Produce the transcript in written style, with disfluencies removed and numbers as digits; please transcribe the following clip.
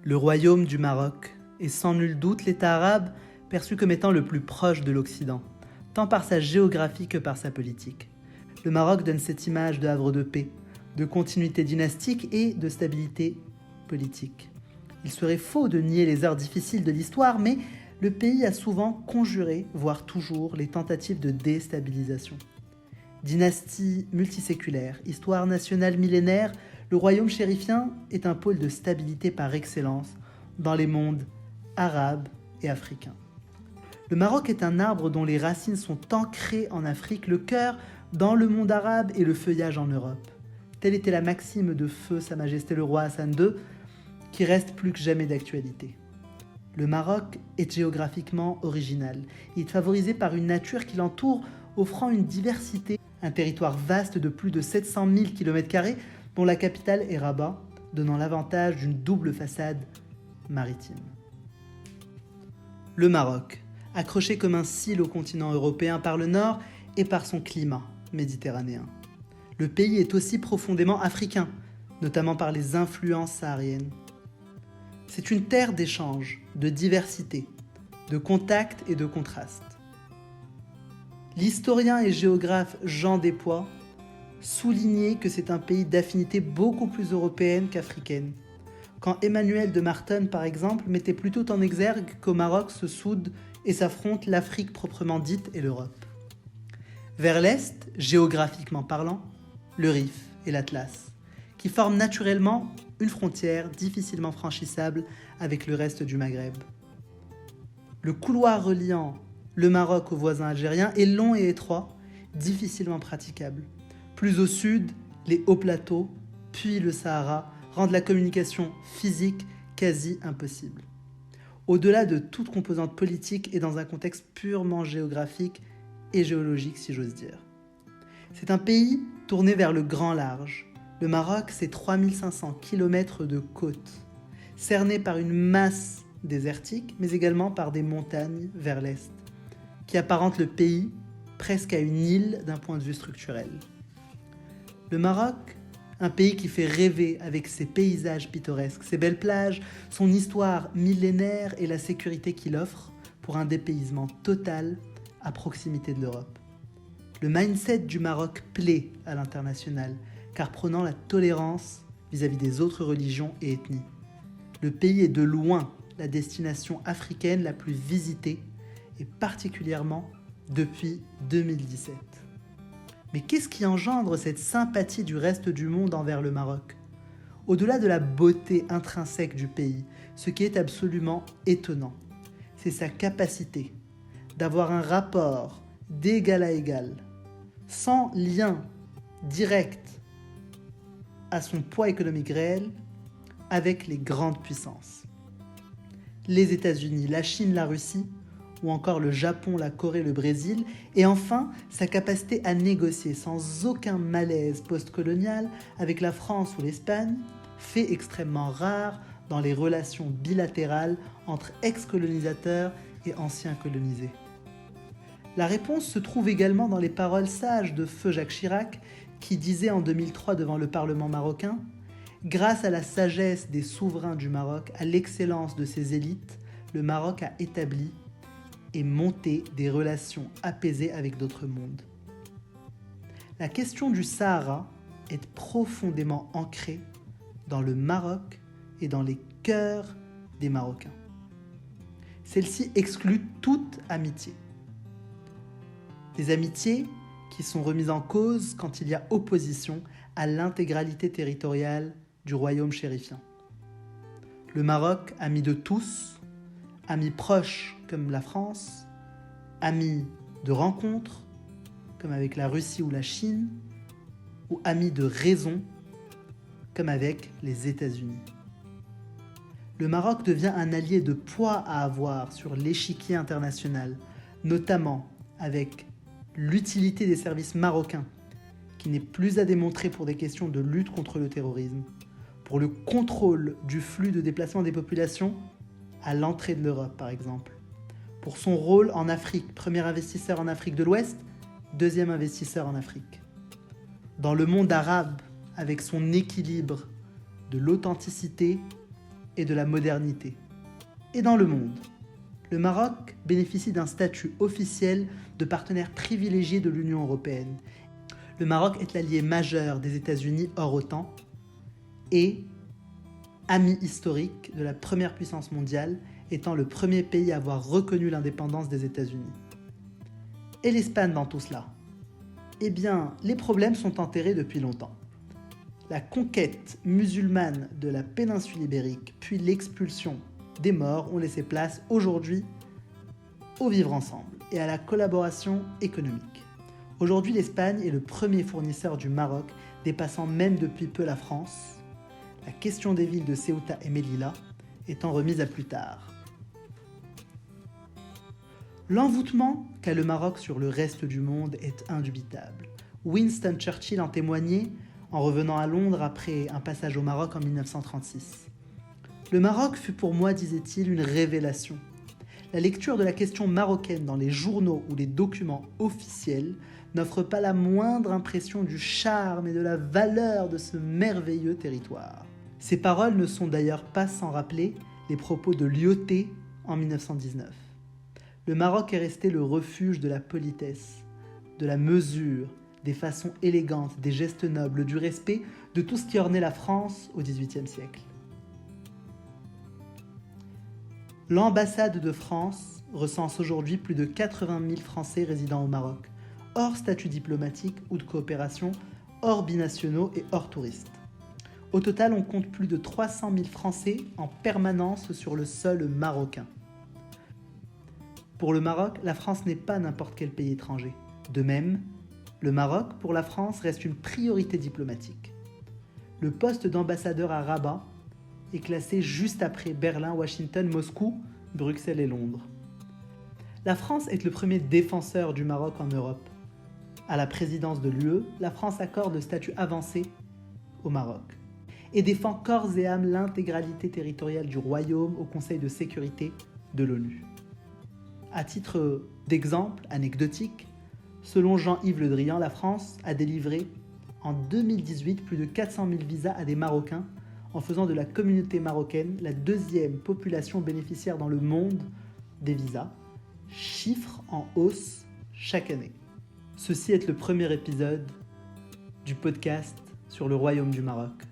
Le royaume du Maroc est sans nul doute l'État arabe perçu comme étant le plus proche de l'Occident, tant par sa géographie que par sa politique. Le Maroc donne cette image de havre de paix, de continuité dynastique et de stabilité politique. Il serait faux de nier les heures difficiles de l'histoire, mais le pays a souvent conjuré, voire toujours, les tentatives de déstabilisation. Dynastie multiséculaire, histoire nationale millénaire, le royaume chérifien est un pôle de stabilité par excellence dans les mondes arabes et africains. Le Maroc est un arbre dont les racines sont ancrées en Afrique, le cœur dans le monde arabe et le feuillage en Europe. Telle était la maxime de feu Sa Majesté le roi Hassan II, qui reste plus que jamais d'actualité. Le Maroc est géographiquement original. Il est favorisé par une nature qui l'entoure, offrant une diversité, un territoire vaste de plus de 700 000 km², dont la capitale est Rabat, donnant l'avantage d'une double façade maritime. Le Maroc, accroché comme un cil au continent européen par le nord et par son climat méditerranéen. Le pays est aussi profondément africain, notamment par les influences sahariennes. C'est une terre d'échange, de diversité, de contact et de contraste. L'historien et géographe Jean Despois soulignait que c'est un pays d'affinité beaucoup plus européenne qu'africaine, quand Emmanuel de Martonne, par exemple, mettait plutôt en exergue qu'au Maroc se soudent et s'affrontent l'Afrique proprement dite et l'Europe. Vers l'est, géographiquement parlant, le Rif et l'Atlas, qui forment naturellement une frontière difficilement franchissable avec le reste du Maghreb. Le couloir reliant le Maroc aux voisins algériens est long et étroit, difficilement praticable. Plus au sud, les hauts plateaux, puis le Sahara, rendent la communication physique quasi impossible. Au-delà de toute composante politique et dans un contexte purement géographique et géologique, si j'ose dire. C'est un pays tourné vers le grand large. Le Maroc, c'est 3500 km de côte, cerné par une masse désertique, mais également par des montagnes vers l'est, qui apparentent le pays presque à une île d'un point de vue structurel. Le Maroc, un pays qui fait rêver avec ses paysages pittoresques, ses belles plages, son histoire millénaire et la sécurité qu'il offre pour un dépaysement total à proximité de l'Europe. Le mindset du Maroc plaît à l'international, car prônant la tolérance vis-à-vis des autres religions et ethnies. Le pays est de loin la destination africaine la plus visitée, et particulièrement depuis 2017. Mais qu'est-ce qui engendre cette sympathie du reste du monde envers le Maroc ? Au-delà de la beauté intrinsèque du pays, ce qui est absolument étonnant, c'est sa capacité d'avoir un rapport d'égal à égal, sans lien direct à son poids économique réel, avec les grandes puissances. Les États-Unis, la Chine, la Russie, ou encore le Japon, la Corée, le Brésil, et enfin sa capacité à négocier sans aucun malaise post-colonial avec la France ou l'Espagne, fait extrêmement rare dans les relations bilatérales entre ex-colonisateurs et anciens colonisés. La réponse se trouve également dans les paroles sages de feu Jacques Chirac, qui disait en 2003 devant le Parlement marocain « Grâce à la sagesse des souverains du Maroc, à l'excellence de ses élites, le Maroc a établi et monté des relations apaisées avec d'autres mondes. » La question du Sahara est profondément ancrée dans le Maroc et dans les cœurs des Marocains. Celle-ci exclut toute amitié. Des amitiés qui sont remises en cause quand il y a opposition à l'intégralité territoriale du royaume chérifien. Le Maroc, ami de tous, ami proche comme la France, ami de rencontres comme avec la Russie ou la Chine, ou ami de raison comme avec les États-Unis. Le Maroc devient un allié de poids à avoir sur l'échiquier international, notamment avec l'utilité des services marocains, qui n'est plus à démontrer pour des questions de lutte contre le terrorisme, pour le contrôle du flux de déplacement des populations à l'entrée de l'Europe, par exemple, pour son rôle en Afrique, premier investisseur en Afrique de l'Ouest, deuxième investisseur en Afrique. Dans le monde arabe, avec son équilibre de l'authenticité et de la modernité. Et dans le monde, le Maroc bénéficie d'un statut officiel de partenaire privilégié de l'Union européenne. Le Maroc est l'allié majeur des États-Unis hors OTAN et ami historique de la première puissance mondiale, étant le premier pays à avoir reconnu l'indépendance des États-Unis. Et l'Espagne dans tout cela? Eh bien, les problèmes sont enterrés depuis longtemps. La conquête musulmane de la péninsule ibérique, puis l'expulsion des morts ont laissé place aujourd'hui au vivre ensemble et à la collaboration économique. Aujourd'hui, l'Espagne est le premier fournisseur du Maroc, dépassant même depuis peu la France, la question des villes de Ceuta et Melilla étant remise à plus tard. L'envoûtement qu'a le Maroc sur le reste du monde est indubitable. Winston Churchill en témoignait en revenant à Londres après un passage au Maroc en 1936. Le Maroc fut pour moi, disait-il, une révélation. La lecture de la question marocaine dans les journaux ou les documents officiels n'offre pas la moindre impression du charme et de la valeur de ce merveilleux territoire. Ces paroles ne sont d'ailleurs pas sans rappeler les propos de Lyautey en 1919. Le Maroc est resté le refuge de la politesse, de la mesure, des façons élégantes, des gestes nobles, du respect, de tout ce qui ornait la France au XVIIIe siècle. L'ambassade de France recense aujourd'hui plus de 80 000 Français résidant au Maroc, hors statut diplomatique ou de coopération, hors binationaux et hors touristes. Au total, on compte plus de 300 000 Français en permanence sur le sol marocain. Pour le Maroc, la France n'est pas n'importe quel pays étranger. De même, le Maroc, pour la France, reste une priorité diplomatique. Le poste d'ambassadeur à Rabat est classé juste après Berlin, Washington, Moscou, Bruxelles et Londres. La France est le premier défenseur du Maroc en Europe. À la présidence de l'UE, la France accorde le statut avancé au Maroc et défend corps et âme l'intégralité territoriale du royaume au Conseil de sécurité de l'ONU. À titre d'exemple anecdotique, selon Jean-Yves Le Drian, la France a délivré en 2018 plus de 400 000 visas à des Marocains en faisant de la communauté marocaine la deuxième population bénéficiaire dans le monde des visas, chiffre en hausse chaque année. Ceci est le premier épisode du podcast sur le Royaume du Maroc.